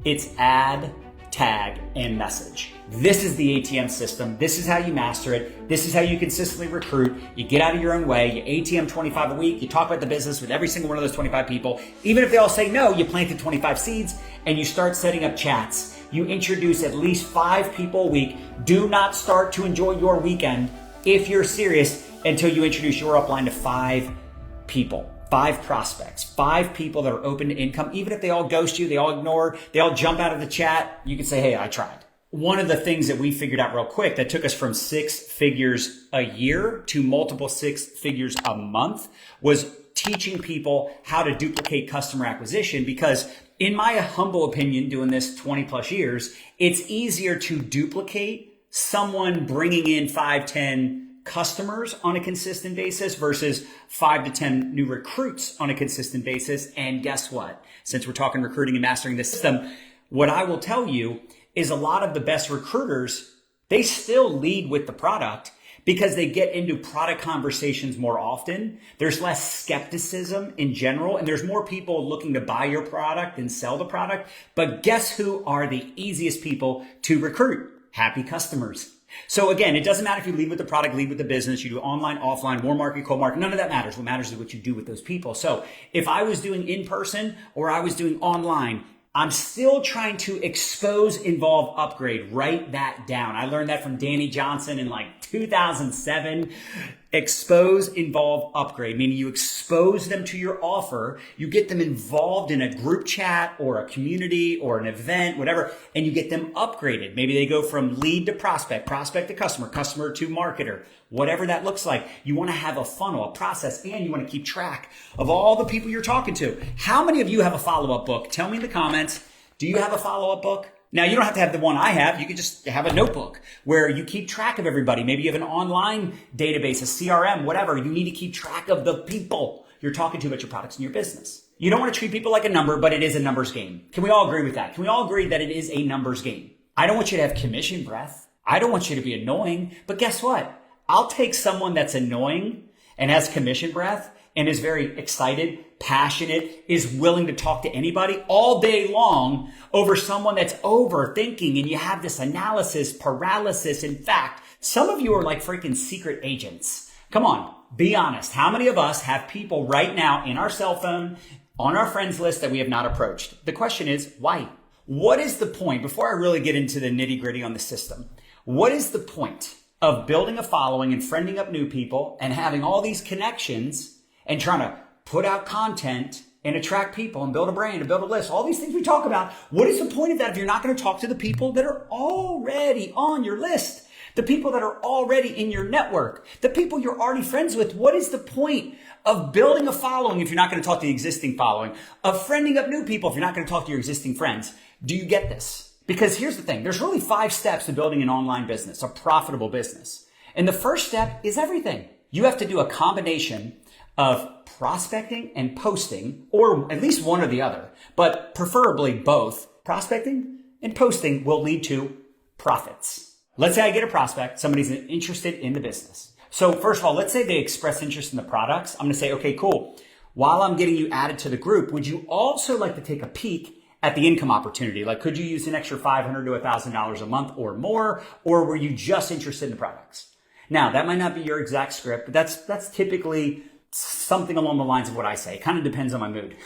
It's add, tag, and message. This is the ATM system. This is how you master it. This is how you consistently recruit. You get out of your own way. You ATM 25 a week. You talk about the business with every single one of those 25 people. Even if they all say no, you planted 25 seeds and you start setting up chats. You introduce at least 5 people a week. Do not start to enjoy your weekend if you're serious until you introduce your upline to 5 people. 5 prospects, 5 people that are open to income. Even if they all ghost you, they all ignore, they all jump out of the chat, you can say, hey, I tried. One of the things that we figured out real quick that took us from 6 figures a year to multiple 6 figures a month was teaching people how to duplicate customer acquisition, because in my humble opinion, doing this 20 plus years, it's easier to duplicate someone bringing in 5, 10 customers on a consistent basis versus 5 to 10 new recruits on a consistent basis. And guess what? Since we're talking recruiting and mastering the system, what I will tell you is a lot of the best recruiters, they still lead with the product because they get into product conversations more often. There's less skepticism in general, and there's more people looking to buy your product and sell the product. But guess who are the easiest people to recruit? Happy customers. So again, it doesn't matter if you lead with the product, lead with the business, you do online, offline, warm market, cold market, none of that matters. What matters is what you do with those people. So if I was doing in person or I was doing online, I'm still trying to expose, involve, upgrade. Write that down. I learned that from Danny Johnson in like 2007. Expose, involve, upgrade, meaning you expose them to your offer, you get them involved in a group chat or a community or an event, whatever, and you get them upgraded. Maybe they go from lead to prospect, prospect to customer, customer to marketer, whatever that looks like. You want to have a funnel, a process, and you want to keep track of all the people you're talking to. How many of you have a follow-up book? Tell me in the comments. Do you have a follow-up book? Now, you don't have to have the one I have. You can just have a notebook where you keep track of everybody. Maybe you have an online database, a CRM, whatever. You need to keep track of the people you're talking to about your products and your business. You don't want to treat people like a number, but it is a numbers game. Can we all agree with that? Can we all agree that it is a numbers game? I don't want you to have commission breath. I don't want you to be annoying. But guess what? I'll take someone that's annoying and has commission breath and is very excited, passionate, is willing to talk to anybody all day long over someone that's overthinking, and you have this analysis paralysis. In fact, some of you are like freaking secret agents. Come on, be honest. How many of us have people right now in our cell phone, on our friends list that we have not approached? The question is, why? What is the point, before I really get into the nitty gritty on the system, what is the point of building a following and friending up new people and having all these connections and trying to put out content and attract people and build a brand and build a list, all these things we talk about? What is the point of that if you're not going to talk to the people that are already on your list, the people that are already in your network, the people you're already friends with? What is the point of building a following if you're not going to talk to the existing following, of friending up new people if you're not going to talk to your existing friends? Do you get this? Because here's the thing. There's really 5 steps to building an online business, a profitable business. And the first step is everything. You have to do a combination of prospecting and posting, or at least one or the other, but preferably both. Prospecting and posting will lead to profits. Let's say I get a prospect, somebody's interested in the business. So first of all, let's say they express interest in the products. I'm going to say, okay, cool. While I'm getting you added to the group, would you also like to take a peek at the income opportunity? Like, could you use an extra $500 to $1,000 a month or more, or were you just interested in the products? Now, that might not be your exact script, but that's typically something along the lines of what I say. It kind of depends on my mood.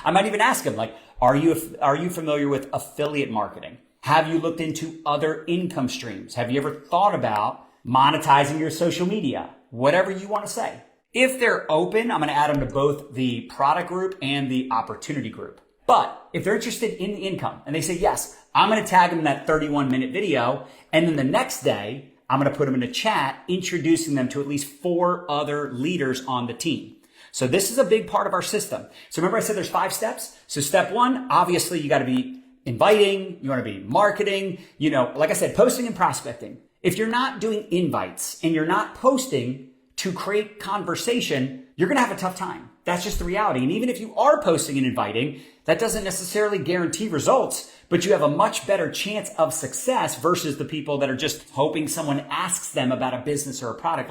I might even ask them, like, are you familiar with affiliate marketing? Have you looked into other income streams? Have you ever thought about monetizing your social media? Whatever you want to say. If they're open, I'm going to add them to both the product group and the opportunity group. But if they're interested in the income and they say, yes, I'm going to tag them in that 31-minute video, and then the next day, I'm going to put them in a chat, introducing them to at least 4 other leaders on the team. So this is a big part of our system. So remember I said there's 5 steps? So step 1, obviously you got to be inviting, you want to be marketing, like I said, posting and prospecting. If you're not doing invites and you're not posting to create conversation, you're going to have a tough time. That's just the reality. And even if you are posting and inviting, that doesn't necessarily guarantee results, but you have a much better chance of success versus the people that are just hoping someone asks them about a business or a product.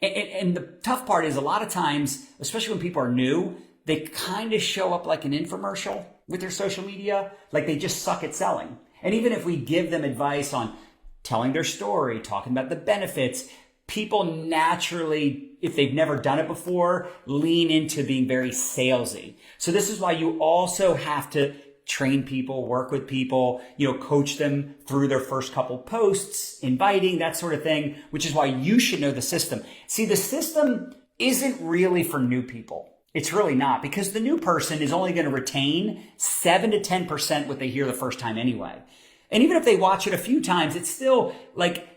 And the tough part is a lot of times, especially when people are new, they kind of show up like an infomercial. with their social media. Like they just suck at selling. And even if we give them advice on telling their story, talking about the benefits, people naturally, if they've never done it before, lean into being very salesy. So this is why you also have to train people, work with people, coach them through their first couple posts, inviting, that sort of thing, which is why you should know the system. See, the system isn't really for new people. It's really not, because the new person is only going to retain 7 to 10% what they hear the first time anyway. And even if they watch it a few times, it's still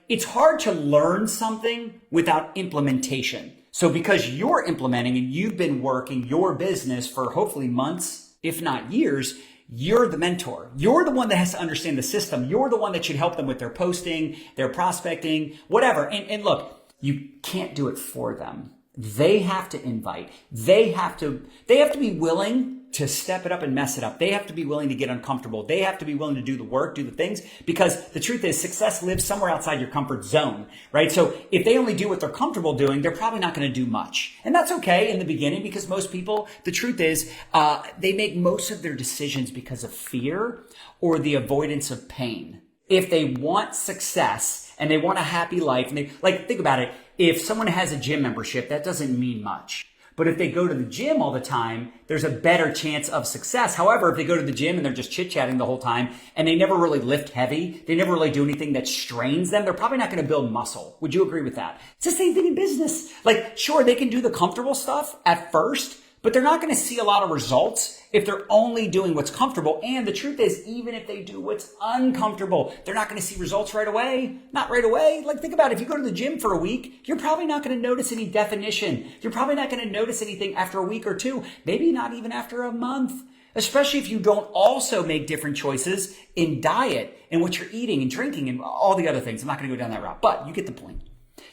it's hard to learn something without implementation. So because you're implementing and you've been working your business for hopefully months, if not years, you're the mentor. You're the one that has to understand the system. You're the one that should help them with their posting, their prospecting, whatever. And look, you can't do it for them. They have to invite. They have to be willing to step it up and mess it up. They have to be willing to get uncomfortable. They have to be willing to do the work, do the things, because the truth is success lives somewhere outside your comfort zone, right? So if they only do what they're comfortable doing, they're probably not going to do much. And that's okay in the beginning, because most people, the truth is, they make most of their decisions because of fear or the avoidance of pain. If they want success and they want a happy life, and think about it. If someone has a gym membership, that doesn't mean much. But if they go to the gym all the time, there's a better chance of success. However, if they go to the gym and they're just chit-chatting the whole time and they never really lift heavy, they never really do anything that strains them, they're probably not going to build muscle. Would you agree with that? It's the same thing in business. Sure, they can do the comfortable stuff at first, but they're not going to see a lot of results if they're only doing what's comfortable. And the truth is, even if they do what's uncomfortable, they're not going to see results right away. Not right away. Think about it. If you go to the gym for a week, you're probably not going to notice any definition. You're probably not going to notice anything after a week or two, maybe not even after a month. Especially if you don't also make different choices in diet and what you're eating and drinking and all the other things. I'm not going to go down that route, but you get the point.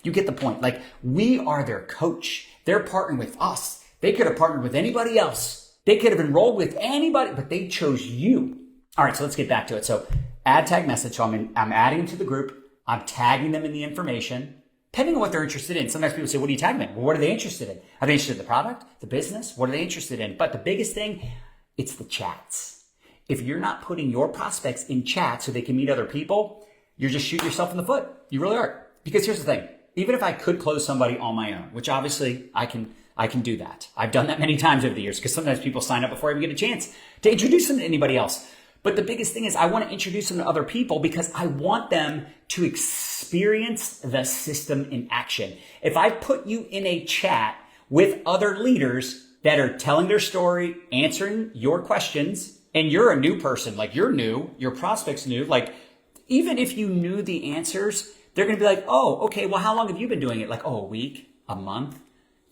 You get the point. We are their coach. They're partnering with us. They could have partnered with anybody else. They could have enrolled with anybody, but they chose you. All right, so let's get back to it. So add tag message. So I'm adding them to the group. I'm tagging them in the information, depending on what they're interested in. Sometimes people say, what do you tag them in? Well, what are they interested in? Are they interested in the product, the business? What are they interested in? But the biggest thing, it's the chats. If you're not putting your prospects in chat so they can meet other people, you're just shooting yourself in the foot. You really are. Because here's the thing. Even if I could close somebody on my own, which obviously I can do that. I've done that many times over the years, because sometimes people sign up before I even get a chance to introduce them to anybody else. But the biggest thing is I want to introduce them to other people because I want them to experience the system in action. If I put you in a chat with other leaders that are telling their story, answering your questions, and you're a new person, you're new, your prospect's new, even if you knew the answers, they're going to be like, oh, okay, well, how long have you been doing it? A week, a month,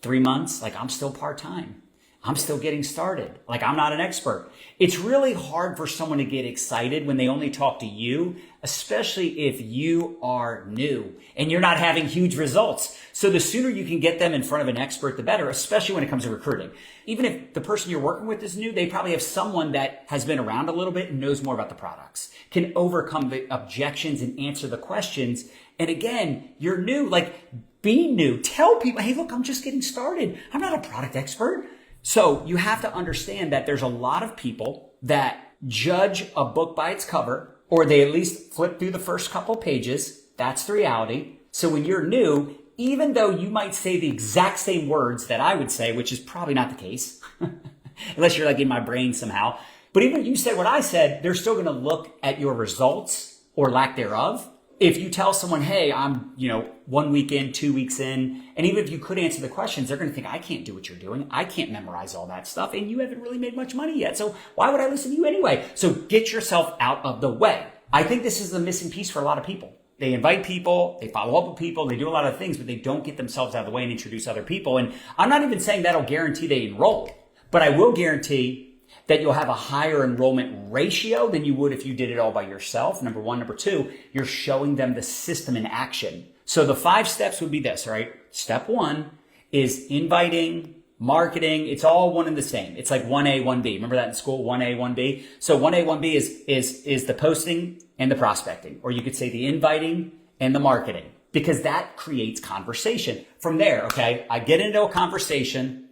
3 months? I'm still part-time. I'm still getting started. I'm not an expert. It's really hard for someone to get excited when they only talk to you, especially if you are new and you're not having huge results. So the sooner you can get them in front of an expert, the better, especially when it comes to recruiting. Even if the person you're working with is new, they probably have someone that has been around a little bit and knows more about the products, can overcome the objections and answer the questions. And again, you're new, be new. Tell people, hey, look, I'm just getting started. I'm not a product expert. So you have to understand that there's a lot of people that judge a book by its cover, or they at least flip through the first couple pages. That's the reality. So when you're new, even though you might say the exact same words that I would say, which is probably not the case, unless you're in my brain somehow, but even if you said what I said, they're still going to look at your results or lack thereof. If you tell someone, hey, I'm, 1 week in, 2 weeks in, and even if you could answer the questions, they're going to think, I can't do what you're doing. I can't memorize all that stuff. And you haven't really made much money yet. So why would I listen to you anyway? So get yourself out of the way. I think this is the missing piece for a lot of people. They invite people, they follow up with people, they do a lot of things, but they don't get themselves out of the way and introduce other people. And I'm not even saying that'll guarantee they enroll, but I will guarantee that you'll have a higher enrollment ratio than you would if you did it all by yourself. Number one. Number two, you're showing them the system in action. So the 5 steps would be this, right? Step 1 is inviting, marketing. It's all one and the same. It's like 1A, 1B. Remember that in school, 1A, 1B? So 1A, 1B is the posting and the prospecting, or you could say the inviting and the marketing, because that creates conversation. From there, okay, I get into a conversation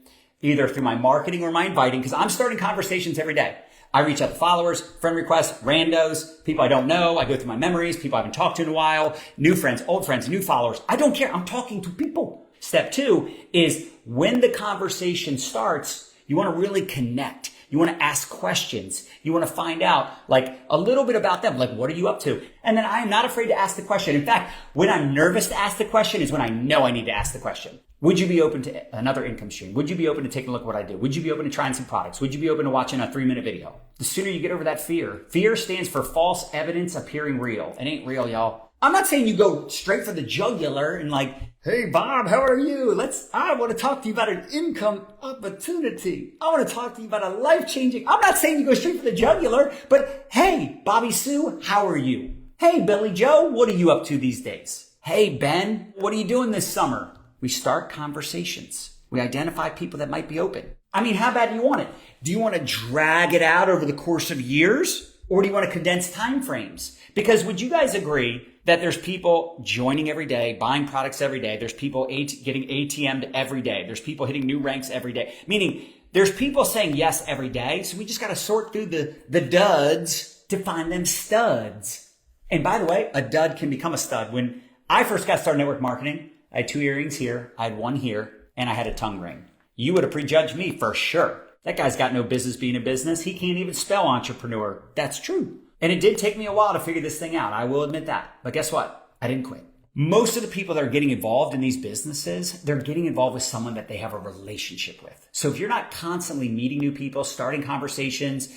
either through my marketing or my inviting, because I'm starting conversations every day. I reach out to followers, friend requests, randos, people I don't know. I go through my memories, people I haven't talked to in a while, new friends, old friends, new followers. I don't care. I'm talking to people. Step 2 is when the conversation starts, you want to really connect. You want to ask questions. You want to find out like a little bit about them. Like, what are you up to? And then I am not afraid to ask the question. In fact, when I'm nervous to ask the question is when I know I need to ask the question. Would you be open to another income stream? Would you be open to taking a look at what I do? Would you be open to trying some products? Would you be open to watching a 3-minute video? The sooner you get over that fear. Fear stands for false evidence appearing real. It ain't real, y'all. I'm not saying you go straight for the jugular and like, hey, Bob, how are you? I want to talk to you about an income opportunity. I want to talk to you about a life-changing. I'm not saying you go straight for the jugular, but hey, Bobby Sue, how are you? Hey, Billy Joe, what are you up to these days? Hey, Ben, what are you doing this summer? We start conversations. We identify people that might be open. I mean, how bad do you want it? Do you want to drag it out over the course of years? Or do you want to condense time frames? Because would you guys agree that there's people joining every day, buying products every day. There's people getting ATM'd every day. There's people hitting new ranks every day. Meaning there's people saying yes every day. So we just got to sort through the duds to find them studs. And by the way, a dud can become a stud. When I first got started network marketing, I had 2 earrings here, I had 1 here, and I had a tongue ring. You would have prejudged me for sure. That guy's got no business being a business. He can't even spell entrepreneur. That's true. And it did take me a while to figure this thing out. I will admit that. But guess what? I didn't quit. Most of the people that are getting involved in these businesses, they're getting involved with someone that they have a relationship with. So if you're not constantly meeting new people, starting conversations,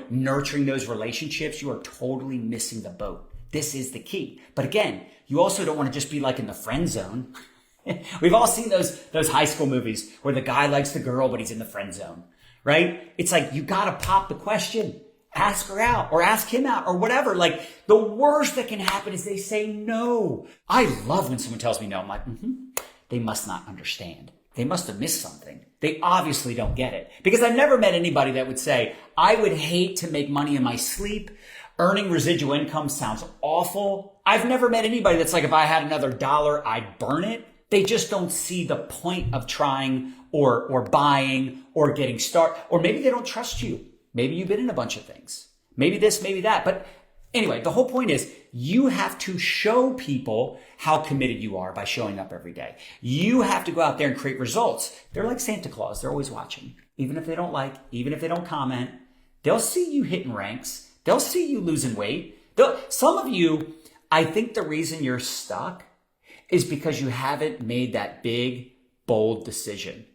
nurturing those relationships, you are totally missing the boat. This is the key. But again, you also don't want to just be like in the friend zone. We've all seen those high school movies where the guy likes the girl, but he's in the friend zone, right? It's like, you got to pop the question. Ask her out or ask him out or whatever. Like, the worst that can happen is they say no. I love when someone tells me no. I'm like, they must not understand. They must have missed something. They obviously don't get it. Because I've never met anybody that would say, I would hate to make money in my sleep. Earning residual income sounds awful. I've never met anybody that's like, if I had another dollar, I'd burn it. They just don't see the point of trying or buying or getting started. Or maybe they don't trust you. Maybe you've been in a bunch of things. Maybe this, maybe that. But anyway, the whole point is you have to show people how committed you are by showing up every day. You have to go out there and create results. They're like Santa Claus. They're always watching. Even if they don't like, even if they don't comment, they'll see you hitting ranks. They'll see you losing weight. Some of you, I think the reason you're stuck is because you haven't made that big, bold decision.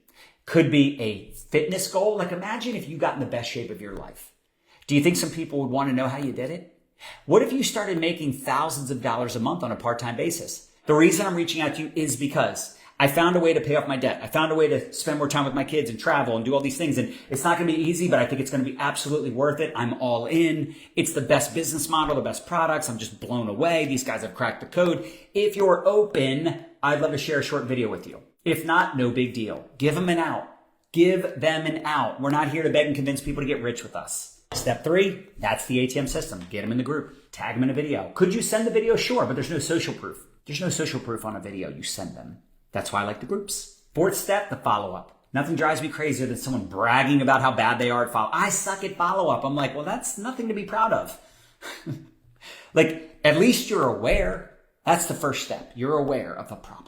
Could be a fitness goal. Like, imagine if you got in the best shape of your life. Do you think some people would want to know how you did it? What if you started making thousands of dollars a month on a part-time basis? The reason I'm reaching out to you is because I found a way to pay off my debt. I found a way to spend more time with my kids and travel and do all these things. And it's not going to be easy, but I think it's going to be absolutely worth it. I'm all in. It's the best business model, the best products. I'm just blown away. These guys have cracked the code. If you're open, I'd love to share a short video with you. If not, no big deal. Give them an out. Give them an out. We're not here to beg and convince people to get rich with us. Step 3, that's the ATM system. Get them in the group. Tag them in a video. Could you send the video? Sure, but there's no social proof. There's no social proof on a video. You send them. That's why I like the groups. 4th step, the follow-up. Nothing drives me crazier than someone bragging about how bad they are at follow-up. I suck at follow-up. I'm like, well, that's nothing to be proud of. Like, at least you're aware. That's the first step. You're aware of the problem.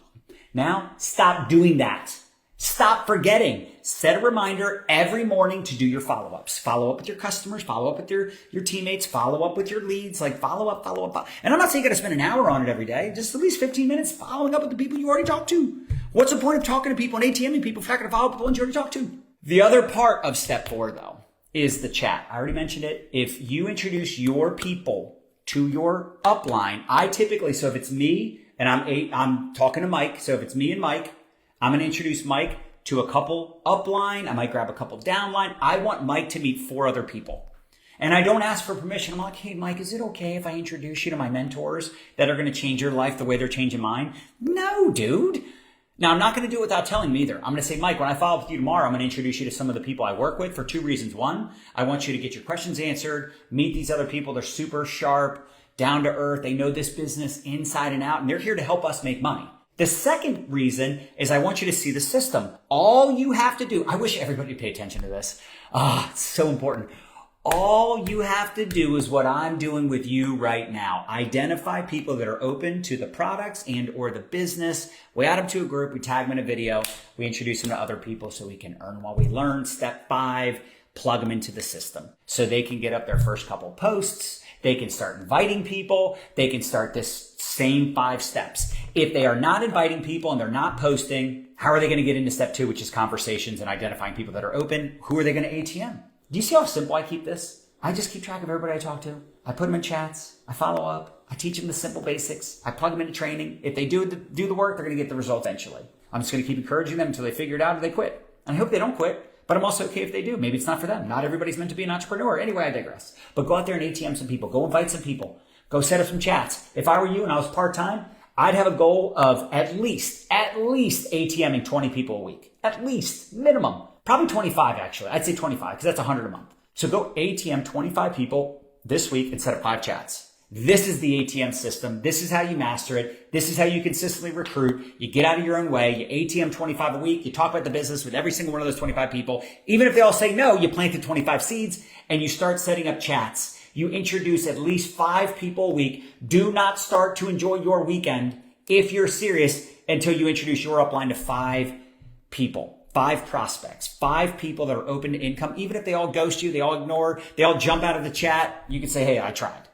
Now, stop doing that. Stop forgetting. Set a reminder every morning to do your follow-ups. Follow up with your customers. Follow up with your teammates. Follow up with your leads. Like, follow up. And I'm not saying you got to spend an hour on it every day. Just at least 15 minutes following up with the people you already talked to. What's the point of talking to people and ATMing people if you're not going to follow up with the ones you already talked to? The other part of step 4, though, is the chat. I already mentioned it. If you introduce your people to your upline, I typically, so if it's me and I'm talking to Mike, so if it's me and Mike, I'm going to introduce Mike to a couple upline. I might grab a couple downline. I want Mike to meet 4 other people. And I don't ask for permission. I'm like, hey, Mike, is it okay if I introduce you to my mentors that are going to change your life the way they're changing mine? No, dude. Now, I'm not going to do it without telling him either. I'm going to say, Mike, when I follow up with you tomorrow, I'm going to introduce you to some of the people I work with for 2 reasons. 1, I want you to get your questions answered, meet these other people. They're super sharp, down to earth. They know this business inside and out, and they're here to help us make money. The second reason is I want you to see the system. All you have to do, I wish everybody would pay attention to this. It's so important. All you have to do is what I'm doing with you right now. Identify people that are open to the products and or the business. We add them to a group. We tag them in a video. We introduce them to other people so we can earn while we learn. Step 5, plug them into the system so they can get up their first couple posts. They can start inviting people. They can start this same 5 steps. If they are not inviting people and they're not posting, how are they going to get into step 2, which is conversations and identifying people that are open? Who are they going to ATM? Do you see how simple I keep this? I just keep track of everybody I talk to. I put them in chats. I follow up. I teach them the simple basics. I plug them into training. If they do the work, they're going to get the result eventually. I'm just going to keep encouraging them until they figure it out or they quit. And I hope they don't quit, but I'm also okay if they do. Maybe it's not for them. Not everybody's meant to be an entrepreneur. Anyway, I digress. But go out there and ATM some people. Go invite some people. Go set up some chats. If I were you and I was part-time, I'd have a goal of at least ATMing 20 people a week. At least, minimum. Probably 25 actually. I'd say 25 because that's 100 a month. So go ATM 25 people this week and set up 5 chats. This is the ATM system. This is how you master it. This is how you consistently recruit. You get out of your own way. You ATM 25 a week. You talk about the business with every single one of those 25 people. Even if they all say no, you plant the 25 seeds and you start setting up chats. You introduce at least 5 people a week. Do not start to enjoy your weekend if you're serious until you introduce your upline to 5 people. 5 prospects, 5 people that are open to income. Even if they all ghost you, they all ignore, they all jump out of the chat, you can say, hey, I tried.